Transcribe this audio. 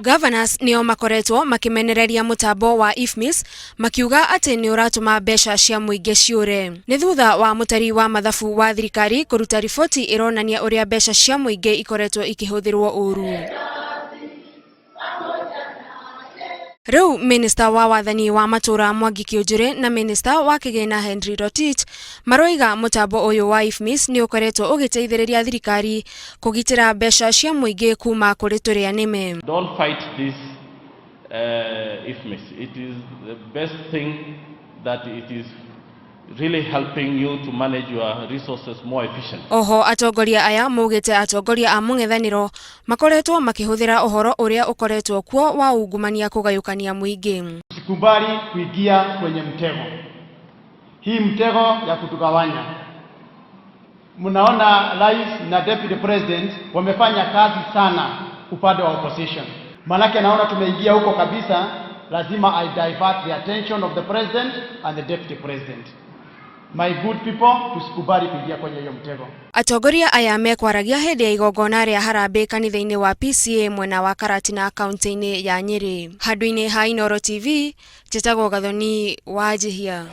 Governors nio makoretwo makimenereria mutambo wa IFMIS makiuga ati ni uratuma mbeca cia muingi ciure. Ni thutha wa mutari wa mathabu wa thirikari kuruta riboti ironania uria mbeca cia muingi ikoretwo ikihuthirwo uru. Riu Minister wa wathani wa matura Mwangi Kiunjuri na Minister wa kigina Henry Rotich maroiga mutambo uyu wa IFMIS ni ukoretwo ugiteithiriria thirikari kugitira mbeca cia muingi kuma kuri turia nime. Don't fight this IFMIS. It is the best thing that it is really helping you to manage your resources more efficiently. Oho atongoria aya mugite atongoria a mung'ethaniro makoretwo makihuthira uhoro uria ukoretwo kuo wa ungumania kugayukania muingi. Usikubali kuingia kwenye mtego. Hii mtego ya kutugawanya. Mnaona rais na deputy president wamefanya kazi sana upande wa opposition. Manake naona tumeingia huko kabisa, lazima I divert the attention of the president and the deputy president. My good people, tusikubali kuingia kwenye hiyo mtego. Atongoria aya mekwaragia hindi ya igongona ria Harambee kanitha-ini wa PCA mwena wa Karatina kaunti-ini ya Nyeri. Handũ-ini ha Inooro TV, Njĩtagwo Gathoni wa Njihia.